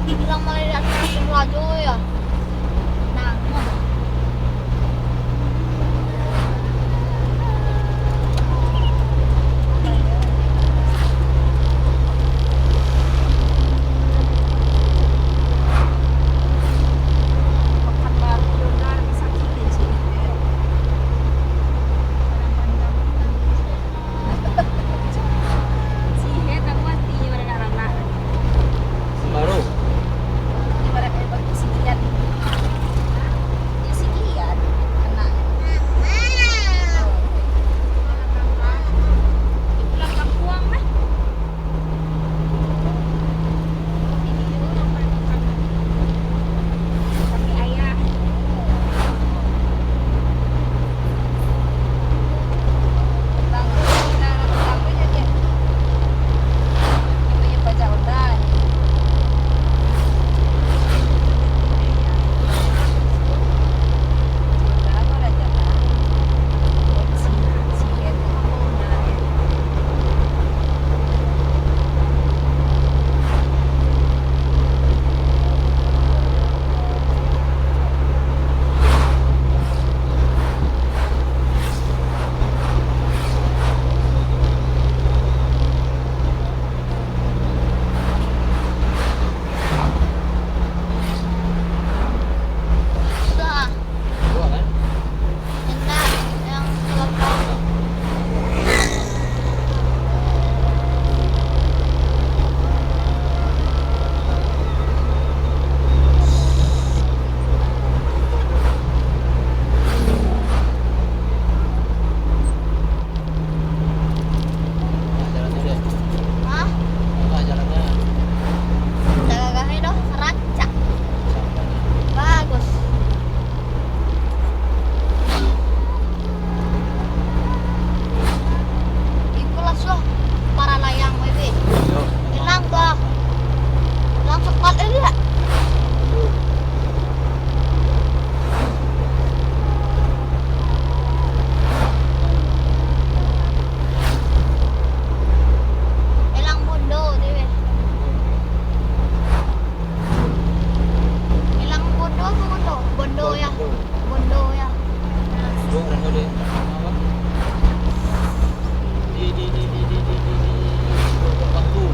Bilang malah datang rajo ya. Nah, Baru. sudah Dua kan? enak yang telepon. Nah, jalannya deh. Hah? Nah, jalannya. Dagangannya doh rancak. Sampai. Bagus. Ikulah suh para layang wewe. Yo. Hilang dah. Hilang cepat ini ya. Hilang bondo dewe. Hilang bondo apa bondo? Bondo ya. Bondo ya. Dua orang deh. Apa? Di bangku.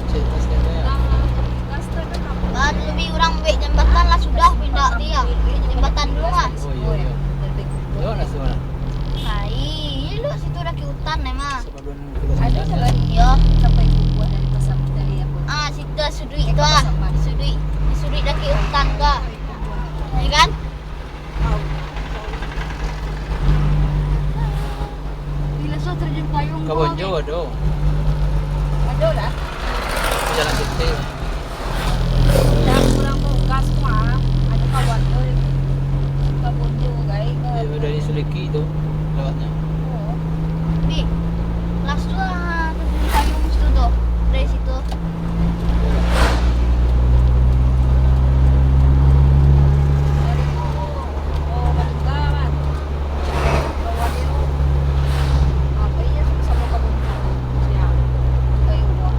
Cek tasnya ya. Baru lebih orang ambil jembatan lah sudah pindah dia. Jembatan dulu kan. Oh iya. Yo, nasi mana? Hai, lu situ udah ke hutan emang. Sebelum kita Yo. sampai buah dari pasar dari apa? Ah, situ sudui itu ah. Sudui. Sudui dah ke hutan gak? Ya kan? Bila so terjun payung ke Bonjo ada. ada lah. Jalan kecil. Dan kurang gas mah ada kawan tuh ke Bonjo guys ke Dari Suliki itu lewatnya. oh. Nih. Kelas tuh ah, terjun payung situ tuh. Dari situ. Dari oh Batugaran kawan itu apa ya sama ke Bonjo ya kayak uang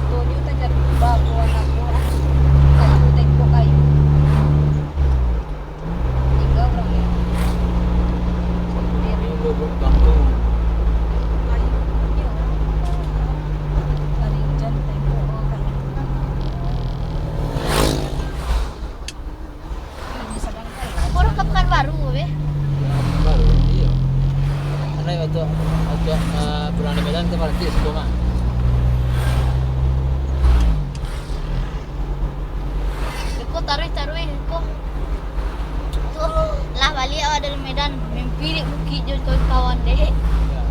tuh dia tajam bago anak orang kayu tempo kayu tiga orang ya Ini lubuk bangku. kayu punya dari hujan tempo kayu ini sedang kayu Kau rekam kan baru, weh. Baru iya. Karena waktu pulang di Medan kemarin sih semua. Iko taruh iko. Tuh, lah balik awak dari Medan. Mimpi di bukit jo kawan deh. Ya.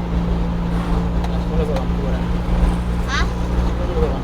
Nah, sepuluh bawang kurang. Hah? 10 bawang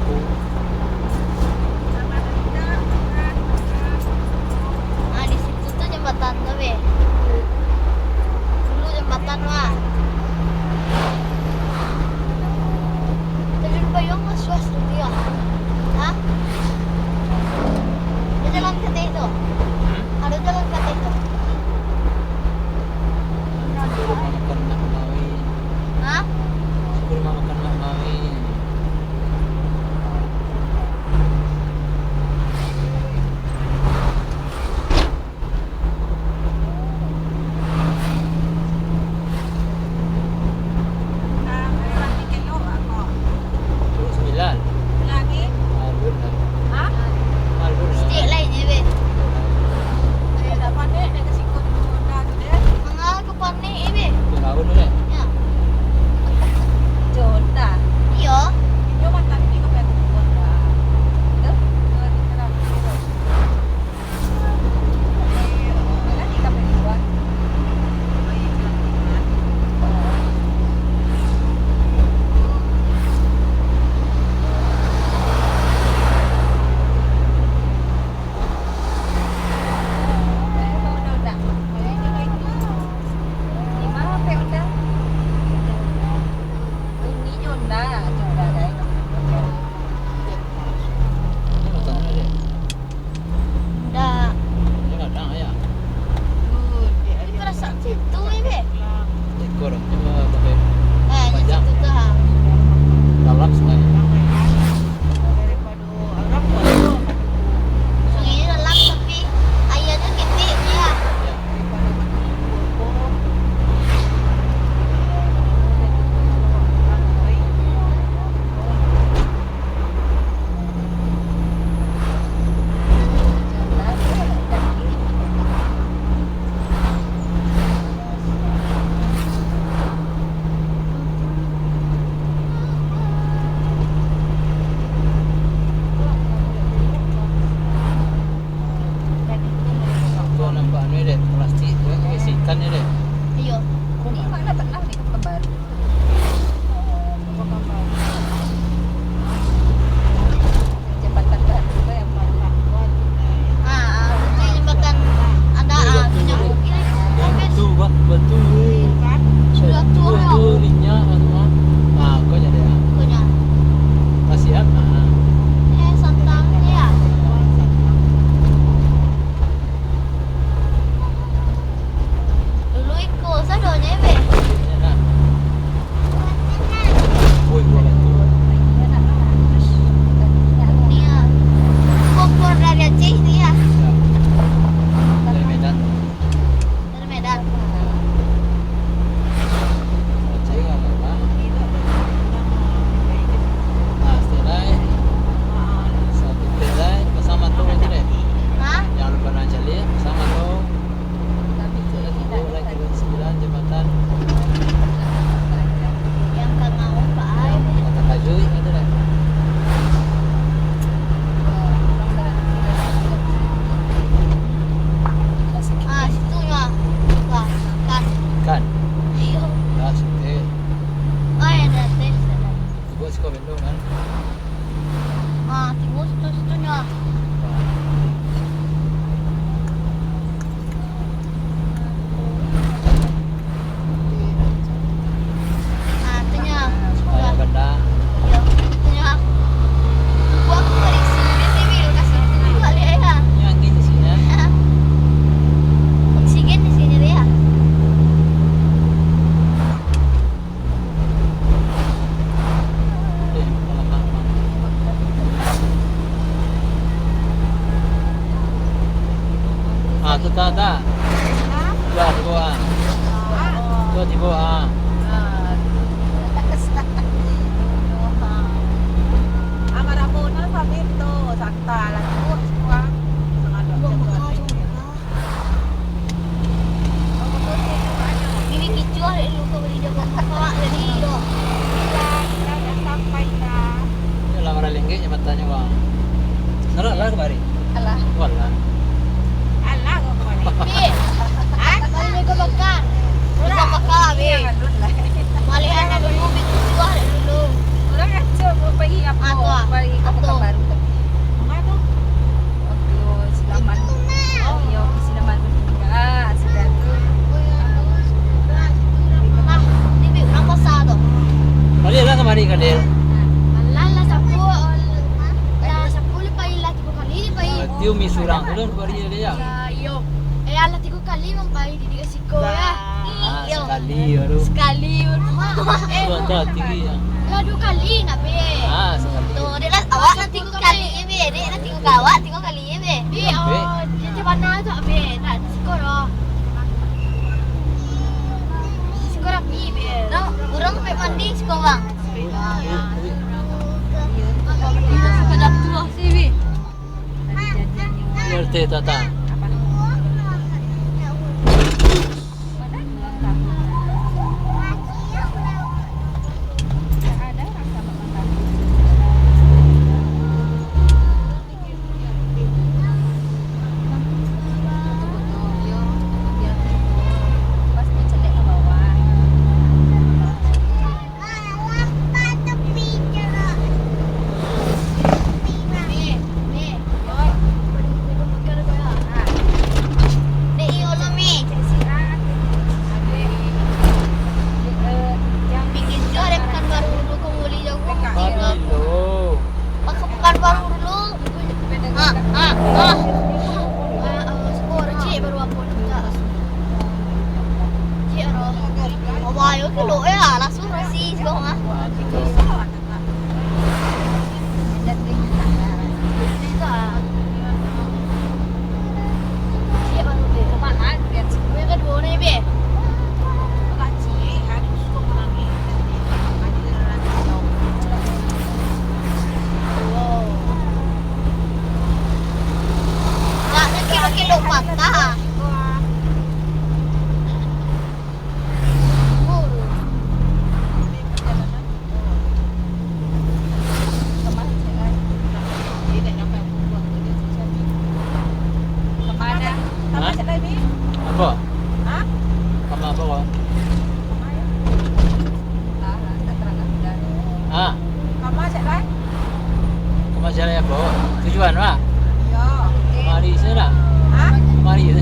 tu tak. Nah, Dua tiba ah. Dua tiba ah. Amarabona Fabito, sakta lah tu semua. Sangat Buat dokter makan tu. Bibi kicu ada dulu kau beli dia buat makan jadi doh. Dah sampai dah. Ini lah marah lenggek yang matanya bang. Narak lah kemari. Alah, Walah. alah kau kemana? Bi. Kali kau makan. Bisa makan bi. Ngandut lah. Malihan ada dulu bibi kicu ada dulu. Orang aja mau pergi apa? Ah, tu ah. Pergi ke Apa tu? Pekanbaru. Mana tu? Waktu silaman. Oh, yo silaman. Ah, sudah tu. Nah, ni bi orang pasar tu. Kadil lah kemari kadil. Lala sapu. Lala sapu le pai lah 3 kali le pai. Tiu mi surang belum kemari dia. Ya, yo. Ala 3 kali mempai di tiga siko ya. Ah, Yo. sekali baru. Sekali baru. Dua tak tinggi ya. Lah 2 kali nak be. Ah, sekali. Tu dia lah awak nak 3 kali ya be. Dia nak 3 kawat 3 kali ya be. Be oh dia mana tu be. Nak siko ro. Siko rapi be. No, urang pe mandi siko bang. Ya. Sudah tua sih be. Ngerti tata. Ayo ke lo ya, langsung rasi sekarang ah. Kilo patah. Apa? Sama apa kau? Ah, kemana jalan apa? Tujuan apa? Mari sana. Mari.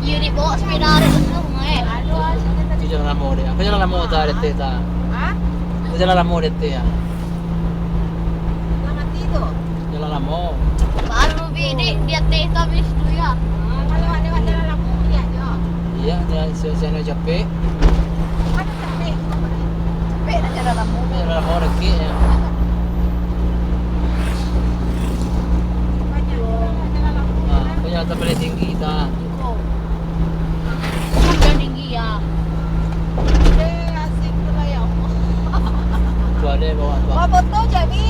You dibawa sepeda ada tu eh. Tu jalan lama dia. Aku jalan lama tak ada teh tak. Aku jalan lama dia teh ya. Jalan lama. Baru bidik dia teh habis tu ya. Iya, saya capek. Jalan lama lagi ya. Aku jalan tak boleh tinggi tak. Sudah tinggi ya. Tu ada bawa tu. Betul jadi.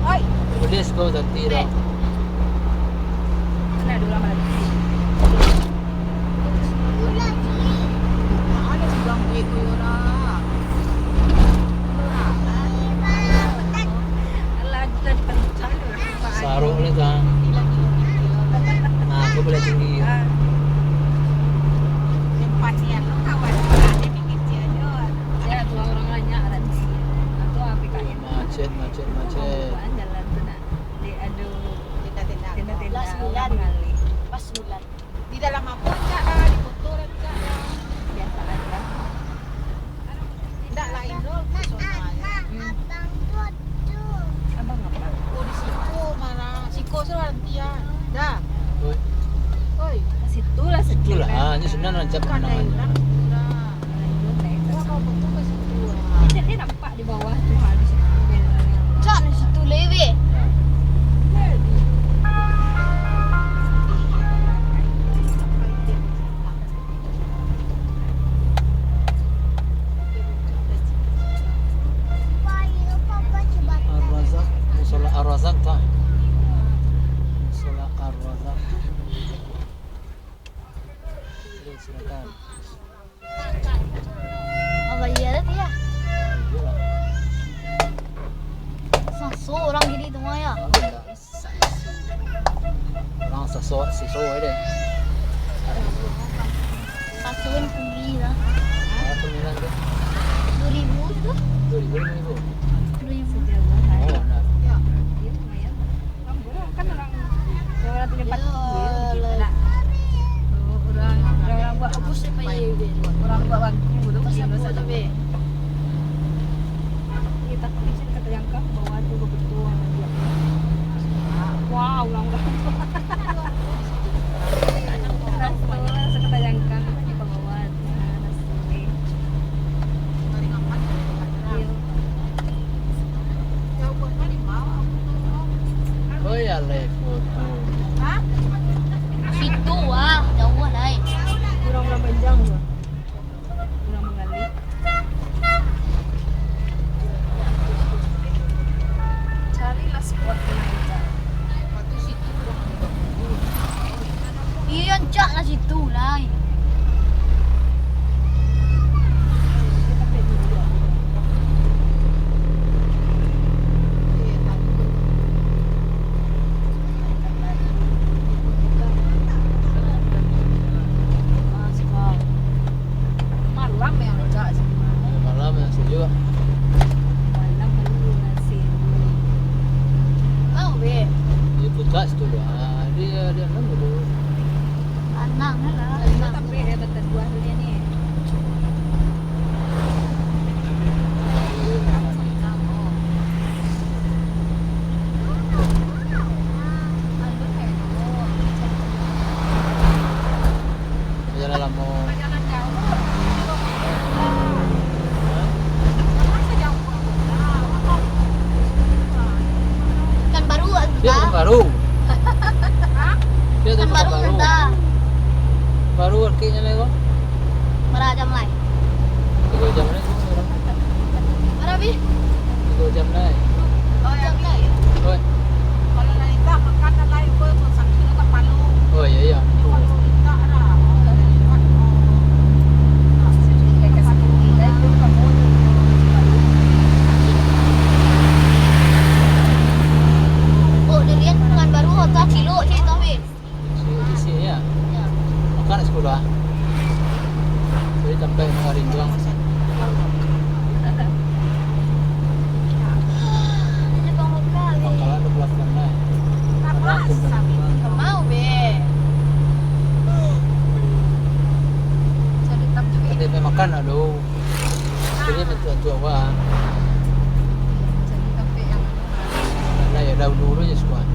Oi, Boleh sebab tadi dah. mana dulu lama lagi. Ada sebelah itu ora. Lagi tadi pencang. Sarung ni tak. Aku boleh tinggi. Tempatnya kawan ada pinggir jalan. Ya, dua orang banyak ada di sini. Atau apa kayak Macet. jalan tu nak. Dia ada Balai foto. Hah? Situ jauh lah. Kurang berapa jam gua? Kurang mengali. Carilah spot yang aja. Waktu situ kurang. Iya, cak lah situ lah. Kita pergi dulu. Malam yang cak sebenarnya. Malam yang sejuk. Malam baru nasi. Mau be. Dia putar situ lah. Dia enam dulu. Anang lah. Tapi betul dua hari ni. Jalan lama. Jalan jauh. Hah? Masa jauh? Kan baru Dia kan dah. baru. Hah? Dia tu Kan baru baru. dah. Baru artinya lagi kok. Berapa jam lagi? 3 jam lagi. Berapa bi? 3 jam lagi. Oh, jam lagi. Oi. Kalau Lalita makan dan lain pun sakit dekat Palu. Oh iya iya. Palu Lalita ada. Kayak sakit gila itu kamu. Oh, dilihat dengan baru hotel Cilo sih tapi. Di sini ya. Ya. Makan di sekolah. Jadi sampai hari doang. Ini bangun kali. Makanan 12 jam lagi. Apa? Mau be. Jadi tapi Tadi may makan aduh. Jadi tua-tua wah. jadi tapi yang Nah ya dahulu ya sekolah.